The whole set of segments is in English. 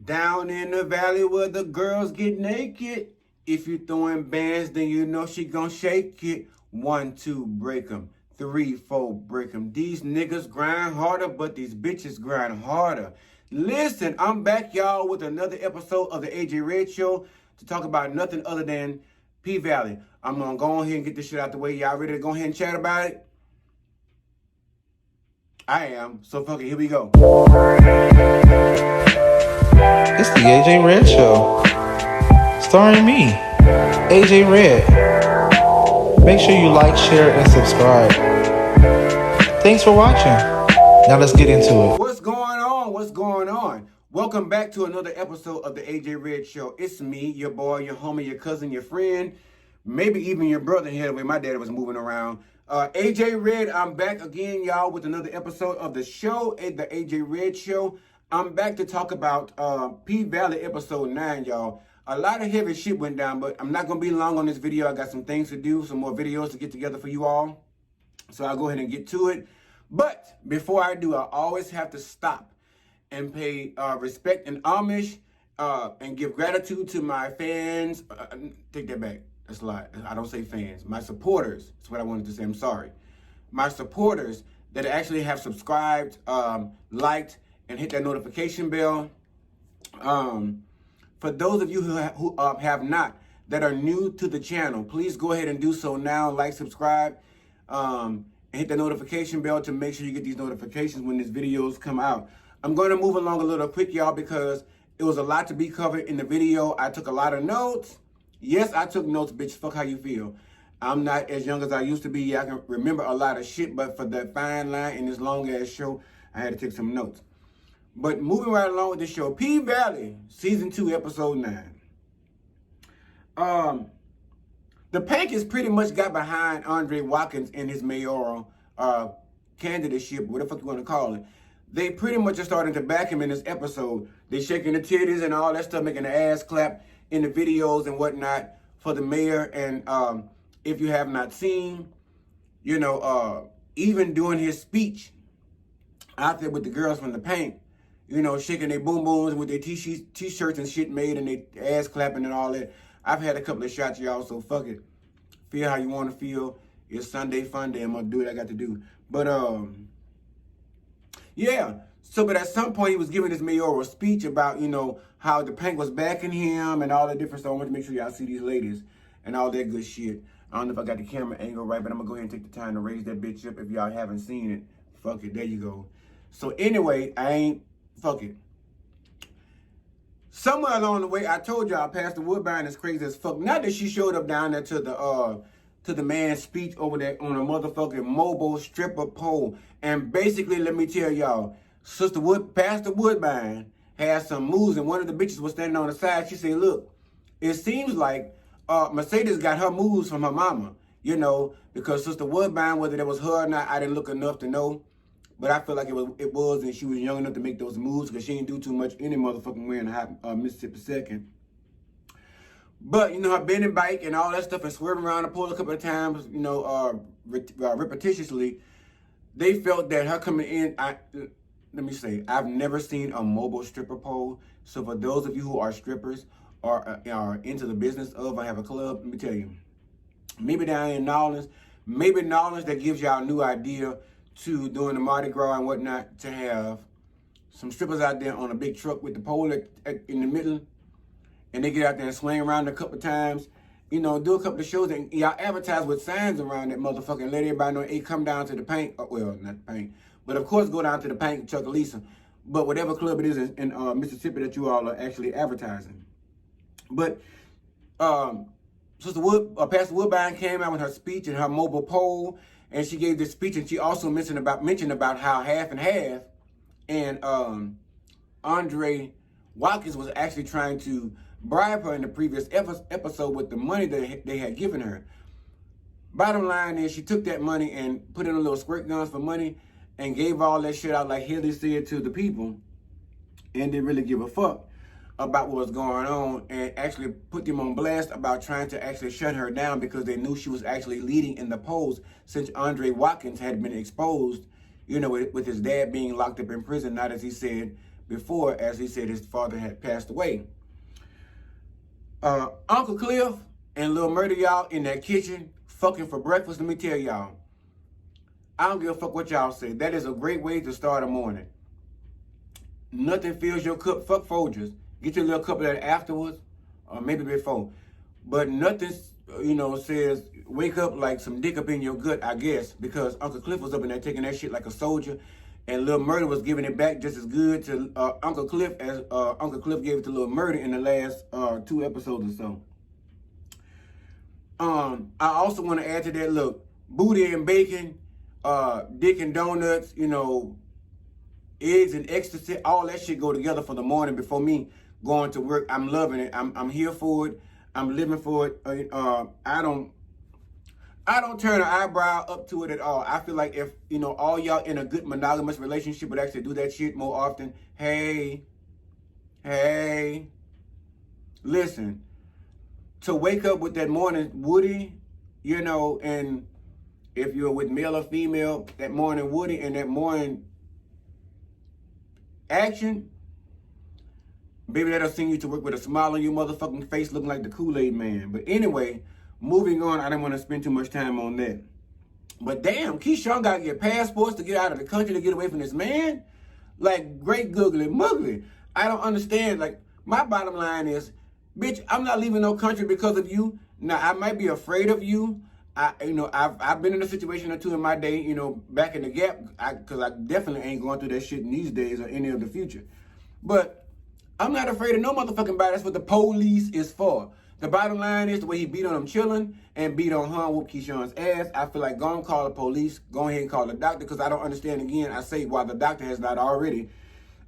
Down in the valley where the girls get naked. If you throwing bands, then you know she gon' shake it. 1, 2, break 'em. 3, 4, break 'em. These niggas grind harder, but these bitches grind harder. Listen, I'm back, y'all, with another episode of the AJ Red Show to talk about nothing other than P Valley. I'm gonna go ahead and get this shit out the way. Y'all ready to go ahead and chat about it? I am. So fuck it, here we go. It's the AJ Red Show, starring me, AJ Red. Make sure you like, share, and subscribe. Thanks for watching. Now let's get into it. What's going on? What's going on? Welcome back to another episode of the AJ Red Show. It's me, your boy, your homie, your cousin, your friend, maybe even your brother here, the way my dad was moving around. AJ Red, I'm back again, y'all, with another episode of the show, the AJ Red Show. I'm back to talk about P Valley episode 9, y'all. A lot of heavy shit went down, but I'm not going to be long on this video. I got some things to do, some more videos to get together for you all. So I'll go ahead and get to it. But before I do, I always have to stop and pay respect and homage and give gratitude to my fans. Take that back. That's a lie. I don't say fans. My supporters. That's what I wanted to say. I'm sorry. My supporters that actually have subscribed, liked, and hit that notification bell. For those of you who have not, that are new to the channel, please go ahead and do so now. Like, subscribe, and hit the notification bell to make sure you get these notifications when these videos come out. I'm going to move along a little quick, y'all, because it was a lot to be covered in the video. I took a lot of notes. Yes, I took notes, bitch. Fuck how you feel. I'm not as young as I used to be. Yeah, I can remember a lot of shit, but for that fine line in this long-ass show, I had to take some notes. But moving right along with the show, P Valley, Season 2, Episode 9. The Pankers pretty much got behind Andre Watkins in his mayoral candidateship, whatever the fuck you want to call it. They pretty much are starting to back him in this episode. They shaking the titties and all that stuff, making the ass clap in the videos and whatnot for the mayor. And if you have not seen, you know, even doing his speech out there with the girls from the Pank, you know, shaking their boom booms with their t-shirts and shit made and they ass clapping and all that. I've had a couple of shots, y'all, so fuck it. Feel how you want to feel. It's Sunday fun day. I'm going to do what I got to do. But, yeah. So, but at some point, he was giving his mayoral speech about, you know, how the Pank was backing him and all that different stuff. I want to make sure y'all see these ladies and all that good shit. I don't know if I got the camera angle right, but I'm going to go ahead and take the time to raise that bitch up if y'all haven't seen it. Fuck it. There you go. So, anyway, fuck it. Somewhere along the way, I told y'all Pastor Woodbine is crazy as fuck. Not that she showed up down there to the man's speech over there on a motherfucking mobile stripper pole. And basically, let me tell y'all, Pastor Woodbine had some moves, and one of the bitches was standing on the side. She said, "Look, it seems like Mercedes got her moves from her mama, you know, because Sister Woodbine, whether it was her or not, I didn't look enough to know. But I feel like it was, and she was young enough to make those moves because she didn't do too much any motherfucking way in the hot Mississippi 2nd. But, you know, her bending bike and all that stuff and swerving around the pole a couple of times, you know, repetitiously, they felt that her coming in, let me say, I've never seen a mobile stripper pole. So for those of you who are strippers or are into the business of or have a club, let me tell you, maybe down in Nolens, that gives y'all a new idea to doing the Mardi Gras and whatnot, to have some strippers out there on a big truck with the pole in the middle, and they get out there and swing around a couple of times, you know, do a couple of shows, and y'all advertise with signs around that motherfucker and let everybody know, hey, come down to the Pank, well, not the Pank, but of course go down to the Pank, Chuckalisa, but whatever club it is in Mississippi that you all are actually advertising. But Pastor Woodbine came out with her speech and her mobile pole, and she gave this speech, and she also mentioned about how half and half, and Andre Watkins was actually trying to bribe her in the previous episode with the money that they had given her. Bottom line is, she took that money and put in a little squirt guns for money and gave all that shit out like Haley said to the people, and didn't really give a fuck about what was going on, and actually put them on blast about trying to actually shut her down because they knew she was actually leading in the polls since Andre Watkins had been exposed, you know, with his dad being locked up in prison, not as he said, before, as he said his father had passed away. Uncle Cliff and Lil Murder, y'all, in that kitchen, fucking for breakfast. Let me tell y'all, I don't give a fuck what y'all say. That is a great way to start a morning. Nothing fills your cup. Fuck Folgers. Get your little cup of that afterwards, or maybe before. But nothing, says wake up like some dick up in your gut, I guess, because Uncle Cliff was up in there taking that shit like a soldier, and Lil Murder was giving it back just as good to Uncle Cliff as Uncle Cliff gave it to Lil Murder in the last 2 episodes or so. I also want to add to that, look, booty and bacon, dick and donuts, eggs and ecstasy, all that shit go together for the morning before me going to work. I'm loving it. I'm here for it. I'm living for it. I don't turn an eyebrow up to it at all. I feel like if, all y'all in a good monogamous relationship would actually do that shit more often. Hey, listen, to wake up with that morning woody, and if you're with male or female, that morning woody and that morning action, baby, that'll send you to work with a smile on your motherfucking face looking like the Kool-Aid man. But anyway, moving on, I didn't want to spend too much time on that. But damn, Keyshawn got to get passports to get out of the country to get away from this man? Like, great googly muggly. I don't understand. Like, my bottom line is, bitch, I'm not leaving no country because of you. Now, I might be afraid of you. I've been in a situation or two in my day, back in the gap, because I definitely ain't going through that shit in these days or any of the future. But I'm not afraid of no motherfucking body. That's what the police is for. The bottom line is the way he beat on him chilling and beat on her and whoop Keyshawn's ass. I feel like go and call the police, go ahead and call the doctor, because I don't understand, again, I say why the doctor has not already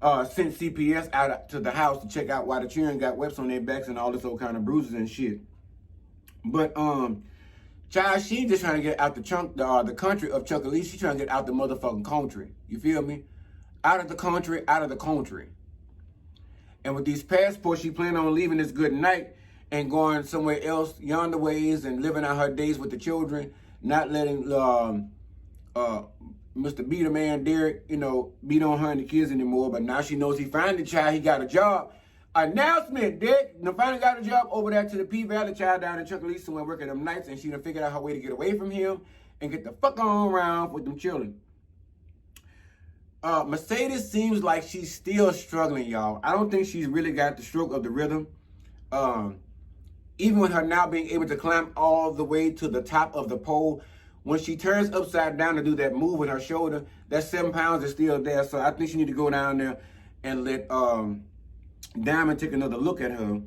sent CPS out to the house to check out why the children got webs on their backs and all this old kind of bruises and shit. But child, she just trying to get out the country of Chuckalise. She trying to get out the motherfucking country. You feel me? Out of the country, out of the country. And with these passports, she planning on leaving this good night and going somewhere else, yonder ways, and living out her days with the children, not letting Mr. Beater Man Derek, beat on her and the kids anymore. But now she knows he found the child, he got a job. Announcement, Dick. Finally got a job over there to the P-Valley child down in Chuckalise somewhere working them nights, and she done figured out her way to get away from him and get the fuck on around with them children. Mercedes seems like she's still struggling, y'all. I don't think she's really got the stroke of the rhythm. Even with her now being able to climb all the way to the top of the pole, when she turns upside down to do that move with her shoulder, that 7 pounds is still there. So I think she need to go down there and let Diamond take another look at her,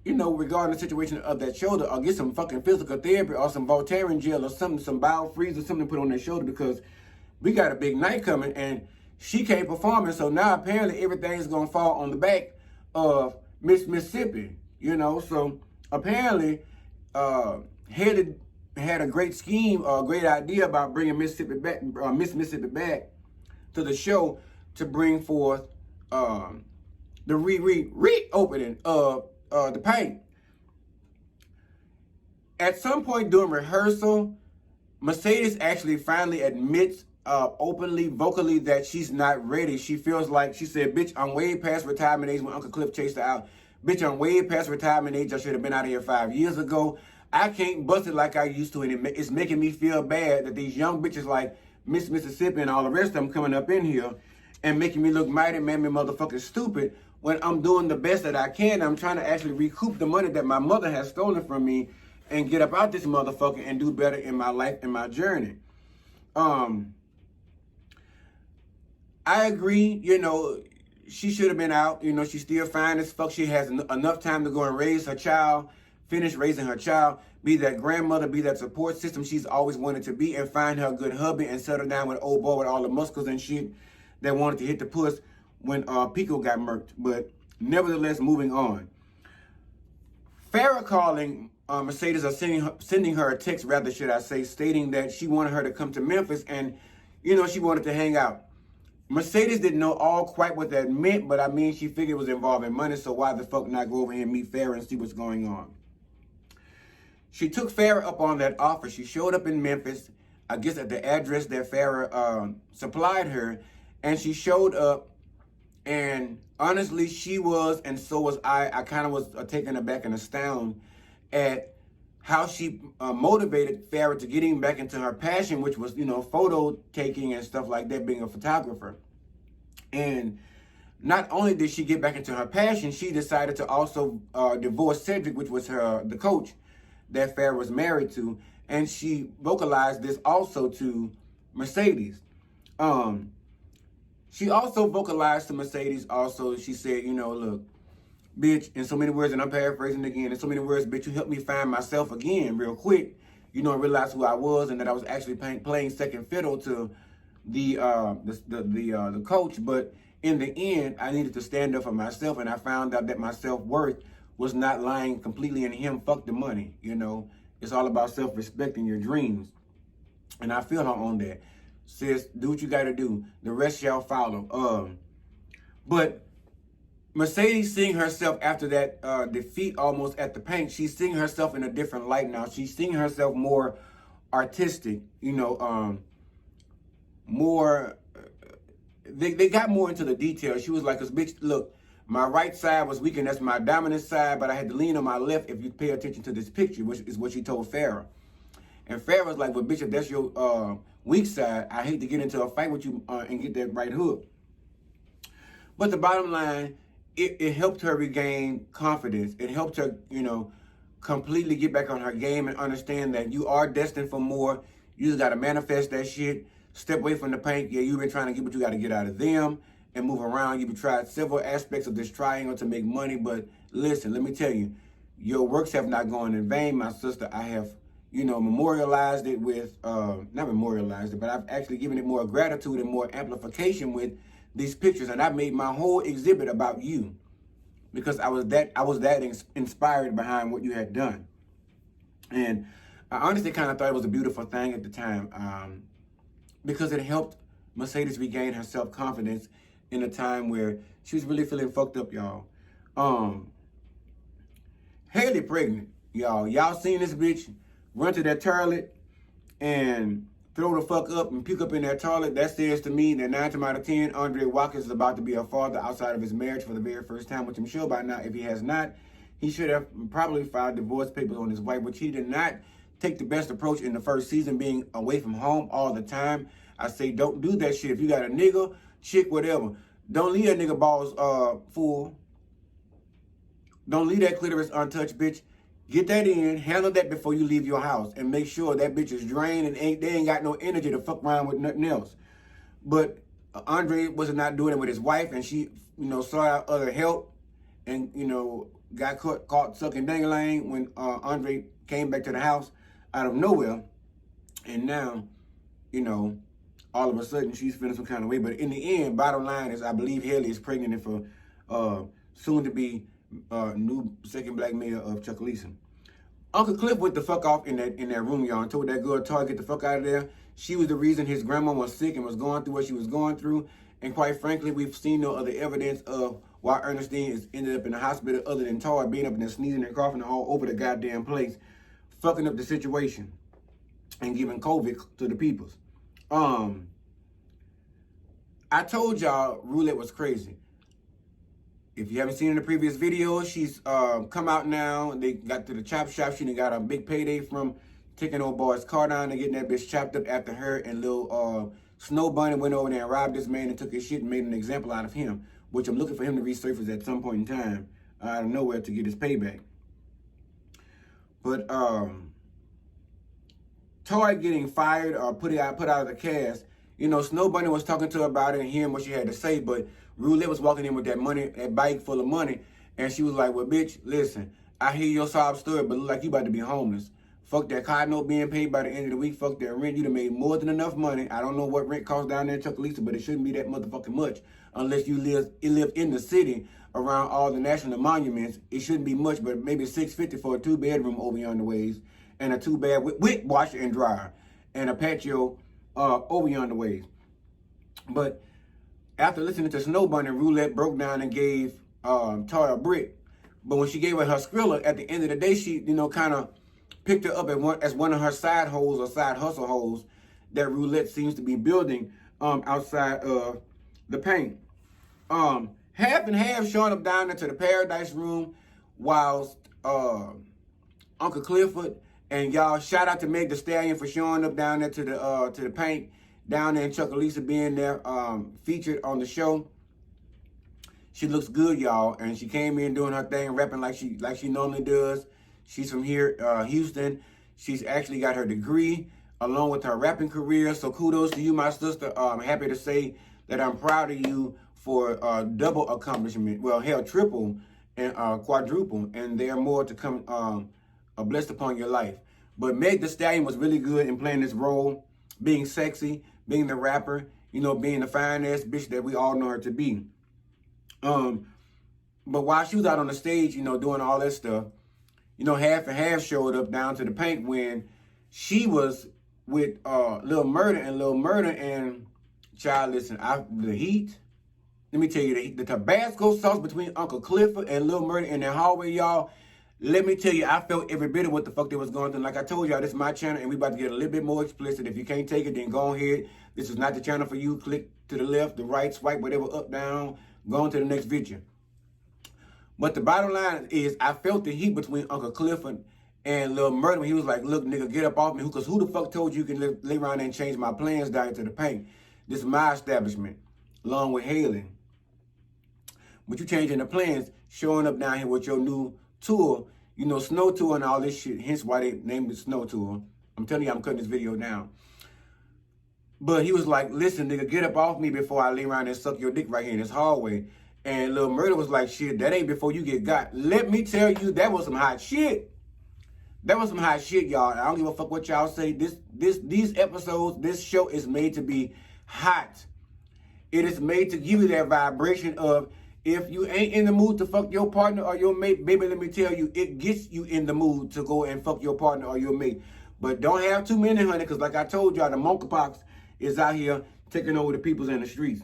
regarding the situation of that shoulder, or get some fucking physical therapy or some Voltaren gel or something, some biofreeze or something to put on that shoulder, because we got a big night coming and she can't perform it. So now apparently everything's going to fall on the back of Miss Mississippi, So apparently had a great scheme or a great idea about bringing Miss Mississippi back to the show to bring forth the reopening of the paint. At some point during rehearsal, Mercedes actually finally admits openly, vocally, that she's not ready. She feels like, she said, bitch, I'm way past retirement age when Uncle Cliff chased her out. Bitch, I'm way past retirement age. I should have been out of here 5 years ago. I can't bust it like I used to, and it's making me feel bad that these young bitches like Miss Mississippi and all the rest of them coming up in here and making me look mighty mammy motherfucking stupid when I'm doing the best that I can. I'm trying to actually recoup the money that my mother has stolen from me and get up out this motherfucker and do better in my life and my journey. I agree, she should have been out. She's still fine as fuck. She has enough time to go and raise her child, finish raising her child, be that grandmother, be that support system she's always wanted to be, and find her a good hubby and settle down with old boy with all the muscles and shit that wanted to hit the puss when Pico got murked. But nevertheless, moving on. Farrah calling Mercedes, or sending her a text, rather should I say, stating that she wanted her to come to Memphis and, she wanted to hang out. Mercedes didn't know all quite what that meant, but she figured it was involving money, so why the fuck not go over here and meet Farrah and see what's going on? She took Farrah up on that offer. She showed up in Memphis, I guess at the address that Farrah supplied her, And she showed up, and honestly, she was, and so was I. I kind of was taken aback and astounded at how she motivated Farrah to getting back into her passion, which was, photo taking and stuff like that, being a photographer. And not only did she get back into her passion, she decided to also divorce Cedric, which was the coach that Farrah was married to. And she vocalized this also to Mercedes. She also vocalized to Mercedes also, she said, look, bitch, in so many words, and I'm paraphrasing again, in so many words, bitch, you helped me find myself again real quick, and realize who I was, and that I was actually playing second fiddle to the coach. But in the end, I needed to stand up for myself, and I found out that my self-worth was not lying completely in him. Fuck the money, It's all about self-respect and your dreams. And I feel her on that. Sis, do what you got to do. The rest shall follow. But Mercedes seeing herself after that defeat almost at the paint, she's seeing herself in a different light now. She's seeing herself more artistic, more, they got more into the details. She was like, 'cause bitch, look, my right side was weak and that's my dominant side, but I had to lean on my left if you pay attention to this picture, which is what she told Farrah. And Farrah was like, well, bitch, if that's your weak side, I hate to get into a fight with you and get that right hook. But the bottom line, it helped her regain confidence. It helped her, completely get back on her game and understand that you are destined for more. You just got to manifest that shit. Step away from the paint. Yeah, you've been trying to get what you got to get out of them and move around. You've tried several aspects of this triangle to make money. But listen, let me tell you, your works have not gone in vain, my sister. I have, memorialized it with, not memorialized it, but I've actually given it more gratitude and more amplification with these pictures. And I made my whole exhibit about you because I was that inspired behind what you had done. And I honestly kind of thought it was a beautiful thing at the time because it helped Mercedes regain her self-confidence in a time where she was really feeling fucked up, y'all. Haley pregnant, y'all. Y'all seen this bitch run to that toilet and throw the fuck up and puke up in that toilet? That says to me that 9 times out of 10, Andre Watkins is about to be a father outside of his marriage for the very first time, which I'm sure by now, if he has not, he should have probably filed divorce papers on his wife, which he did not take the best approach in the first season, being away from home all the time. I say don't do that shit. If you got a nigga, chick, whatever, don't leave that nigga balls full. Don't leave that clitoris untouched, bitch. Get that in, handle that before you leave your house, and make sure that bitch is drained and they ain't got no energy to fuck around with nothing else. But Andre was not doing it with his wife, and she, sought out other help, and, got caught sucking dang-a-lang when Andre came back to the house out of nowhere. And now, all of a sudden she's feeling some kind of way. But in the end, bottom line is I believe Haley is pregnant and for soon to be new second black mayor of Chuckalissa. Uncle Cliff went the fuck off in that room, y'all, and told that girl Toy get the fuck out of there. She was the reason his grandma was sick and was going through what she was going through. And quite frankly, we've seen no other evidence of why Ernestine ended up in the hospital other than Toy being up and sneezing and coughing all over the goddamn place, fucking up the situation and giving COVID to the peoples. I told y'all Roulette was crazy. If you haven't seen in the previous video, she's come out now. They got to the chop shop. She done got a big payday from taking old boy's car down and getting that bitch chopped up after her and little Snow Bunny went over there and robbed this man and took his shit and made an example out of him, which I'm looking for him to resurface at some point in time out of nowhere to get his payback. But Toy getting fired or put out of the cast, Snow Bunny was talking to her about it and hearing what she had to say, but Roulette was walking in with that money, that bag full of money, and she was like, well, bitch, listen, I hear your sob story, but look like you about to be homeless. Fuck that car note being paid by the end of the week. Fuck that rent. You done made more than enough money. I don't know what rent costs down there in Chuckalissa, but it shouldn't be that motherfucking much unless you live in the city around all the national monuments. It shouldn't be much, but maybe $650 for a 2-bedroom over yonder ways and a 2-bed with washer and dryer and a patio over yonder ways. But after listening to Snow Bunny, Roulette broke down and gave Toy a brick. But when she gave her Skrilla, at the end of the day, she, kind of picked her up as one of her side holes or side hustle holes that Roulette seems to be building outside of the paint. Half and half showing up down into the Paradise Room, whilst Uncle Clifford and y'all shout out to Meg the Stallion for showing up down there to the paint down there, and Chuckalisa being there featured on the show. She looks good, y'all, and she came in doing her thing, rapping like she normally does. She's from here, Houston. She's actually got her degree along with her rapping career. So kudos to you, my sister. I'm happy to say that I'm proud of you for double accomplishment. Well, hell, triple and quadruple, and there are more to come. Blessed upon your life. But Meg the Stallion was really good in playing this role, being sexy, being the rapper, you know, being the fine ass bitch that we all know her to be. But while she was out on the stage, you know, doing all that stuff, you know, half and half showed up down to the paint when she was with Lil Murder and child, listen, the heat. Let me tell you, the Tabasco sauce between Uncle Clifford and Lil Murder in that hallway, y'all. Let me tell you, I felt every bit of what the fuck they was going through. Like I told y'all, this is my channel, and we about to get a little bit more explicit. If you can't take it, then go ahead. This is not the channel for you. Click to the left, the right, swipe, whatever, up, down. Go on to the next video. But the bottom line is, I felt the heat between Uncle Clifford and Lil Murder when he was like, look, nigga, get up off me. Because who the fuck told you can lay around there and change my plans down into the paint? This is my establishment, along with Haley. But you changing the plans, showing up down here with your new tour, you know, snow tour and all this shit. Hence why they named it Snow Tour. I'm telling you, I'm cutting this video down. But he was like, listen, nigga, get up off me before I lay around and suck your dick right here in this hallway. And Lil Murder was like, shit, that ain't before you get got. Let me tell you, that was some hot shit. That was some hot shit, y'all. I don't give a fuck what y'all say. These episodes, this show is made to be hot. It is made to give you that vibration of, if you ain't in the mood to fuck your partner or your mate, baby, let me tell you, it gets you in the mood to go and fuck your partner or your mate. But don't have too many, honey, because like I told y'all, the monkeypox is out here taking over the peoples in the streets.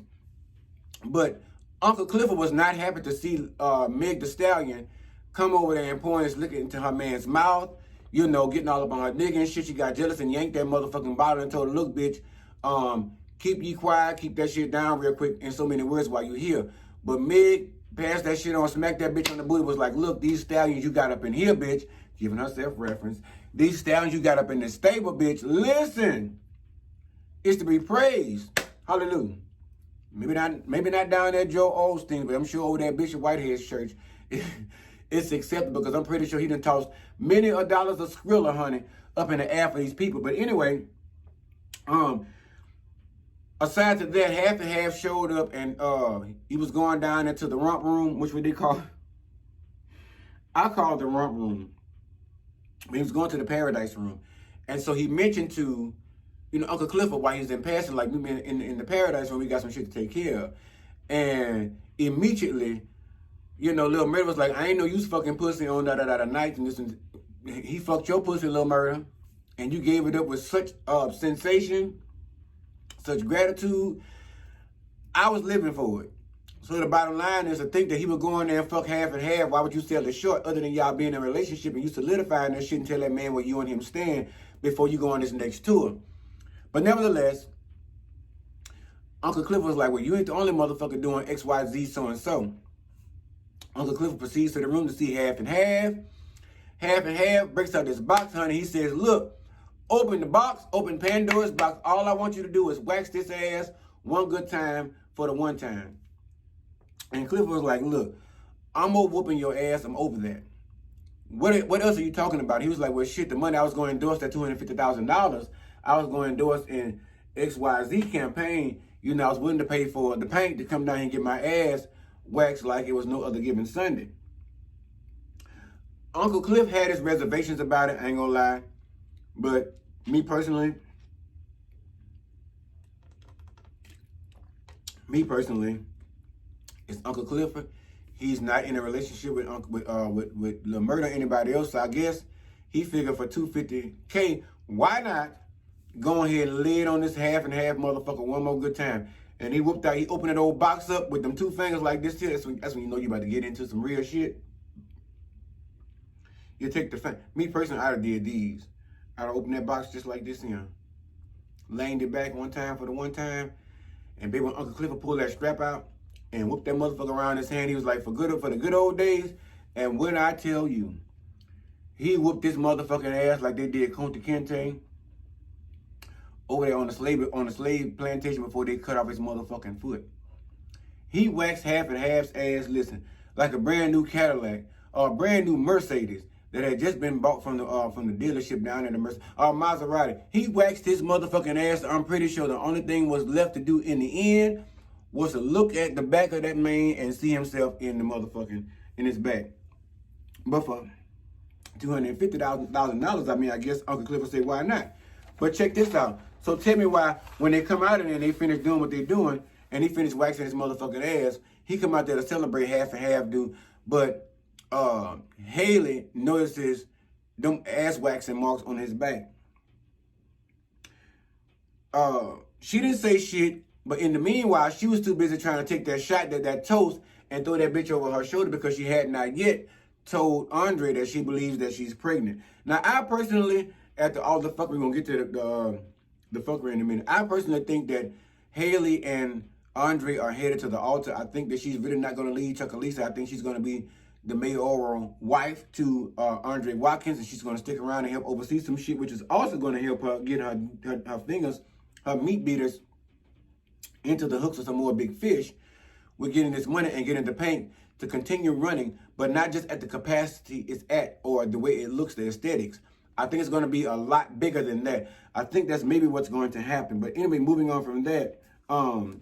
But Uncle Clifford was not happy to see Meg the Stallion come over there and point his liquor into her man's mouth, you know, getting all up on her nigga and shit. She got jealous and yanked that motherfucking bottle and told her, look, bitch, keep you quiet, keep that shit down real quick in so many words while you here. But Meg passed that shit on, smacked that bitch on the booty, was like, look, these stallions you got up in here, bitch, giving herself reference. These stallions you got up in the stable, bitch, listen, it's to be praised. Hallelujah. Maybe not down there Joe Osteen, but I'm sure over there Bishop Whitehead's church, it's acceptable because I'm pretty sure he done tossed many a dollars of Skrilla, honey, up in the air for these people. But anyway, aside to that, half and half showed up, and he was going down into the rump room, which we did call, I call it the rump room. But he was going to the Paradise Room. And so he mentioned to, you know, Uncle Clifford while he's in passing, like, we been in the Paradise Room, we got some shit to take care of. And immediately, you know, Lil Murder was like, I ain't know you was fucking pussy on that night. And this, and he fucked your pussy, Lil Murder. And you gave it up with such sensation, such gratitude. I was living for it. So the bottom line is, to think that he would go in there and fuck half and half. Why would you sell it short other than y'all being in a relationship and you solidifying that shit and tell that man where you and him stand before you go on this next tour? But nevertheless, Uncle Clifford was like, well, you ain't the only motherfucker doing X, Y, Z, so and so. Uncle Clifford proceeds to the room to see half and half. Half and half breaks out this box, honey. He says, look, open the box, open Pandora's box. All I want you to do is wax this ass one good time for the one time. And Clifford was like, look, I'm over whooping your ass. I'm over that. What else are you talking about? He was like, well, shit, the money I was going to endorse, that $250,000, I was going to endorse in XYZ campaign. You know, I was willing to pay for the paint to come down here and get my ass waxed like it was no other given Sunday. Uncle Cliff had his reservations about it, I ain't gonna lie. But me personally, it's Uncle Clifford. He's not in a relationship with Lil Murder or anybody else. So I guess he figured for $250K, why not go ahead and lay it on this half and half motherfucker one more good time. And he whooped out, he opened that old box up with them two fingers like this here. That's when you know you about to get into some real shit. You take the me personally, I'd have did these. I'd have opened that box just like this here. Leaned it back one time for the one time. And baby, when Uncle Clifford pulled that strap out and whooped that motherfucker around his hand, he was like, for the good old days. And when I tell you, he whooped this motherfucking ass like they did Kunta Kinte over there on the slave plantation before they cut off his motherfucking foot. He waxed half and half's ass, listen, like a brand new Cadillac or a brand new Mercedes that had just been bought from the dealership down in the Maserati. He waxed his motherfucking ass. I'm pretty sure the only thing was left to do in the end was to look at the back of that man and see himself in his back. But for $250,000, I mean, I guess Uncle Clifford said, why not? But check this out. So tell me why, when they come out of there and they finish doing what they're doing, and he finished waxing his motherfucking ass, he come out there to celebrate half and half, dude. But Haley notices them ass waxing marks on his back. She didn't say shit, but in the meanwhile, she was too busy trying to take that shot, that toast, and throw that bitch over her shoulder because she had not yet told Andre that she believes that she's pregnant. Now, I personally, after all the fuck, we're gonna get to the fuckery in a minute. I personally think that Haley and Andre are headed to the altar. I think that she's really not gonna leave Chuckalisa. I think she's gonna be the mayoral wife to Andre Watkins, and she's gonna stick around and help oversee some shit, which is also gonna help her get her fingers, her meat beaters, into the hooks of some more big fish with getting this money and getting the paint to continue running, but not just at the capacity it's at or the way it looks, the aesthetics. I think it's going to be a lot bigger than that. I think that's maybe what's going to happen. But anyway, moving on from that. So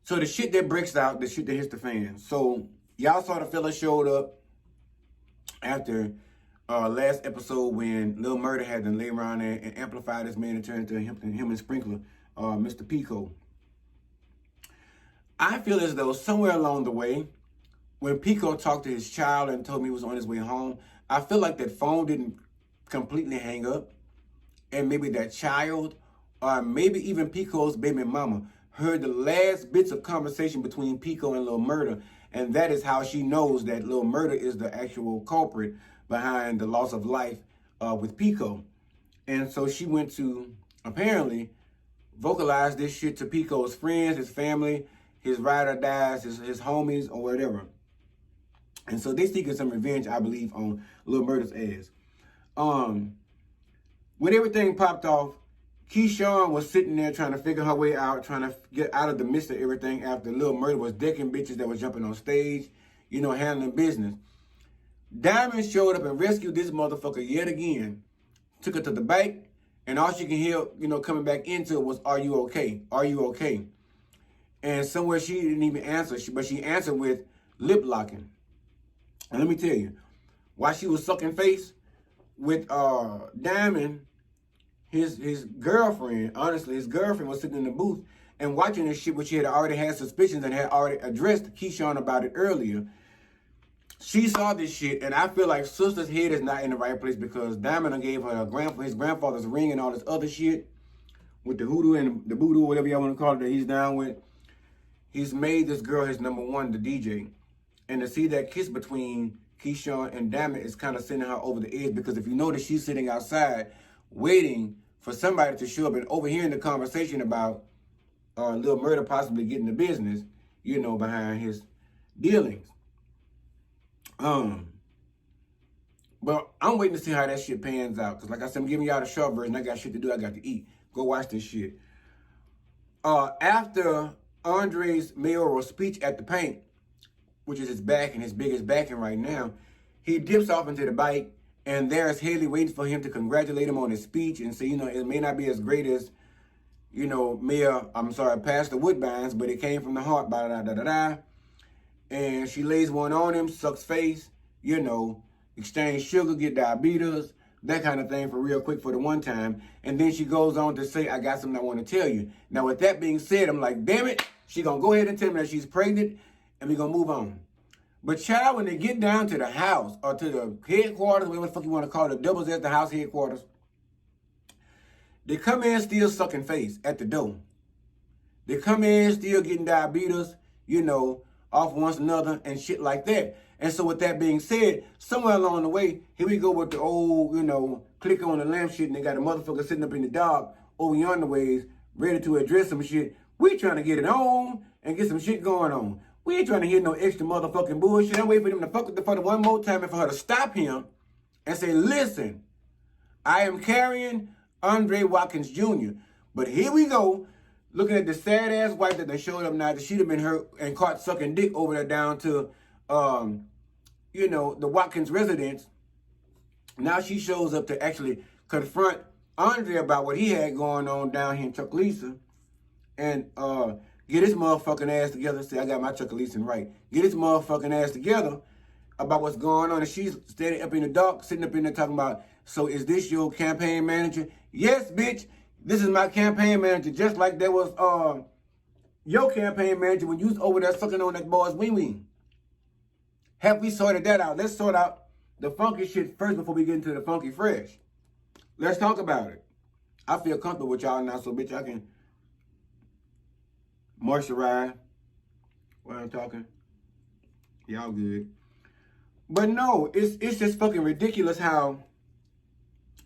the shit that breaks out, the shit that hits the fan. So y'all saw the fella showed up after last episode when Lil Murda had to lay around there and amplify this man and turn into him and Sprinkler, Mr. Pico. I feel as though somewhere along the way, when Pico talked to his child and told me he was on his way home, I feel like that phone didn't completely hang up. And maybe that child, or maybe even Pico's baby mama, heard the last bits of conversation between Pico and Lil Murda. And that is how she knows that Lil Murda is the actual culprit behind the loss of life with Pico. And so she went to, apparently, vocalize this shit to Pico's friends, his family, his ride or dies, his homies, or whatever. And so they seeking some revenge, I believe, on Lil Murda's ass. When everything popped off, Keyshawn was sitting there trying to figure her way out, trying to get out of the midst of everything after Lil Murda was decking bitches that was jumping on stage, you know, handling business. Diamond showed up and rescued this motherfucker yet again, took her to the bank, and all she can hear, you know, coming back into it was, "Are you okay? Are you okay?" And somewhere she didn't even answer, but she answered with lip locking. And let me tell you, while she was sucking face with Diamond, his girlfriend, honestly, his girlfriend was sitting in the booth and watching this shit, which she had already had suspicions and had already addressed Keyshawn about it earlier. She saw this shit, and I feel like sister's head is not in the right place because Diamond gave her his grandfather's ring and all this other shit with the hoodoo and the voodoo, whatever y'all want to call it, that he's down with. He's made this girl his number one, the DJ. And to see that kiss between Keyshawn and Diamond is kind of sending her over the edge because if you notice, she's sitting outside waiting for somebody to show up and overhearing the conversation about Lil Murda possibly getting the business, you know, behind his dealings. But I'm waiting to see how that shit pans out. Because like I said, I'm giving y'all the short version. I got shit to do. I got to eat. Go watch this shit. After Andre's mayoral speech at the Paint, which is his back and his biggest backing right now, he dips off into the bike, and there's Haley waiting for him to congratulate him on his speech and say, you know, it may not be as great as, you know, Pastor Woodbines, but it came from the heart, da-da-da-da-da. And she lays one on him, sucks face, you know, exchange sugar, get diabetes, that kind of thing for real quick for the one time. And then she goes on to say, I got something I want to tell you. Now, with that being said, I'm like, damn it, she gonna go ahead and tell me that she's pregnant, and we're gonna move on. But child, when they get down to the house, or to the headquarters, whatever the fuck you want to call it, doubles at the house headquarters, they come in still sucking face at the door. They come in still getting diabetes, you know, off once another and shit like that. And so with that being said, somewhere along the way, here we go with the old, you know, click on the lamp shit, and they got a motherfucker sitting up in the dark over yonder ways, ready to address some shit We trying to get it on and get some shit going on. We ain't trying to hear no extra motherfucking bullshit. I'm waiting for them to fuck with the phone one more time and for her to stop him and say, listen, I am carrying Andre Watkins Jr. But here we go, looking at the sad ass wife that they showed up now that she'd have been hurt and caught sucking dick over there down to, you know, the Watkins residence. Now she shows up to actually confront Andre about what he had going on down here in Chuckalissa and get his motherfucking ass together. See, I got my Chuckalissa right. Get his motherfucking ass together about what's going on. And she's standing up in the dark, sitting up in there talking about, so is this your campaign manager? Yes, bitch. This is my campaign manager. Just like there was your campaign manager when you was over there sucking on that boy's wing. Have we sorted that out? Let's sort out the funky shit first before we get into the funky fresh. Let's talk about it. I feel comfortable with y'all now, so bitch, I can moisturize while I'm talking. Y'all good. But no, it's just fucking ridiculous how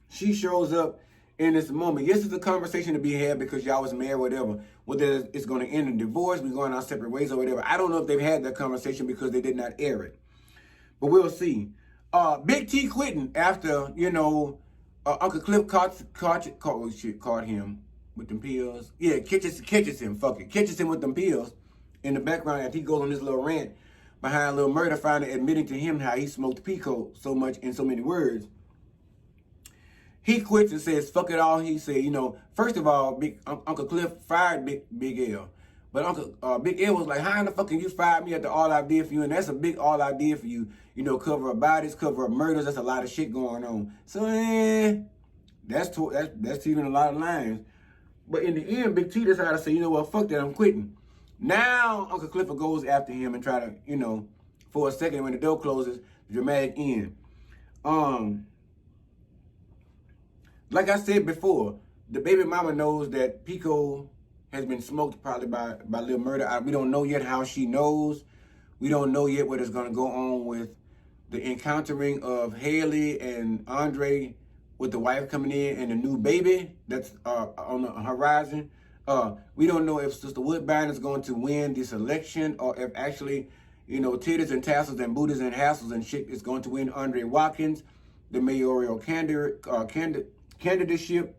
she shows up in this moment. Yes, it's a conversation to be had because y'all was married or whatever. Whether it's going to end in divorce, we're going our separate ways or whatever. I don't know if they've had that conversation because they did not air it. But we'll see. Big T quitting after, you know, Uncle Cliff caught him with them pills. Yeah, catches him, fuck it. Catches him with them pills in the background as he goes on this little rant behind Little Murder, finally admitting to him how he smoked Pico so much in so many words. He quits and says, fuck it all. He said, you know, first of all, Uncle Cliff fired Big L. But Big L was like, how in the fuck can you fire me after all I did for you? And that's a big all I did for you. You know, cover up bodies, cover up murders. That's a lot of shit going on. So, that's even a lot of lines. But in the end, Big T decided to say, you know what, fuck that, I'm quitting. Now, Uncle Clifford goes after him and try to, you know, for a second when the door closes, the dramatic end. Like I said before, the baby mama knows that Pico has been smoked probably by Lil Murder. We don't know yet how she knows. We don't know yet what is going to go on with the encountering of Haley and Andre with the wife coming in and the new baby that's on the horizon. We don't know if Sister Woodbine is going to win this election or if actually, you know, titties and tassels and booties and hassles and shit is going to win Andre Watkins, the mayoral candidateship.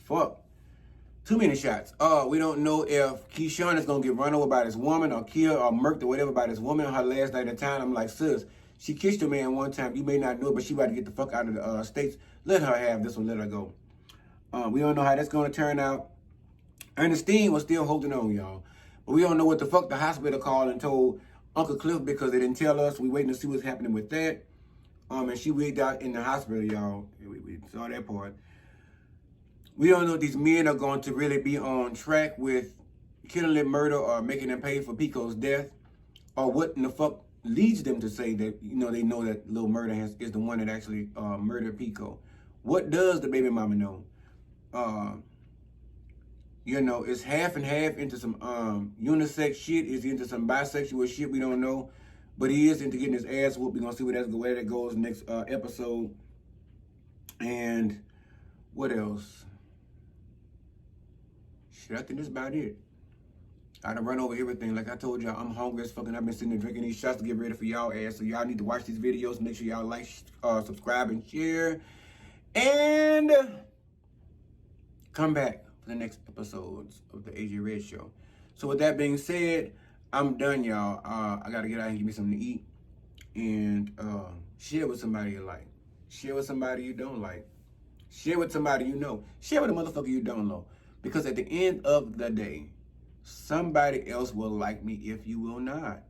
Fuck. Too many shots. We don't know if Keyshawn is going to get run over by this woman or killed or murked or whatever by this woman on her last night of time. I'm like, sis, she kissed your man one time. You may not know it, but she about to get the fuck out of the States. Let her have this one. Let her go. We don't know how that's going to turn out. Ernestine was still holding on, y'all. But we don't know what the fuck the hospital called and told Uncle Cliff because they didn't tell us. We waiting to see what's happening with that. And she wigged out in the hospital, y'all. We saw that part. We don't know if these men are going to really be on track with killing Lil Murder or making them pay for Pico's death, or what in the fuck leads them to say that, you know, they know that Lil Murder is the one that actually murdered Pico. What does the baby mama know? You know, it's half and half into some unisex shit. Is into some bisexual shit. We don't know. But he is into getting his ass whooped. We're going to see where that goes next episode. And what else? Shit, I think that's about it. I done run over everything. Like I told y'all, I'm hungry as fucking. I've been sitting there drinking these shots to get ready for y'all ass. So y'all need to watch these videos. Make sure y'all like, subscribe, and share. And come back for the next episodes of the AJ Red Show. So with that being said, I'm done, y'all. I got to get out and give me something to eat. And share with somebody you like. Share with somebody you don't like. Share with somebody you know. Share with a motherfucker you don't know. Because at the end of the day, somebody else will like me if you will not.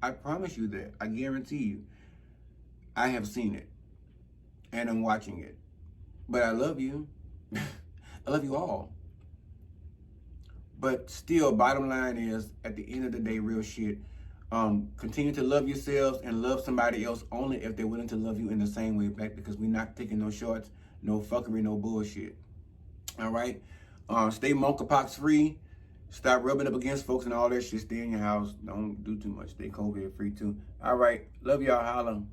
I promise you that. I guarantee you. I have seen it. And I'm watching it. But I love you. I love you all. But still, bottom line is, at the end of the day, real shit. Continue to love yourselves and love somebody else only if they're willing to love you in the same way back, because we're not taking no shorts, no fuckery, no bullshit. All right? Stay monkeypox free. Stop rubbing up against folks and all that shit. Stay in your house. Don't do too much. Stay COVID free too. All right. Love y'all. Holla.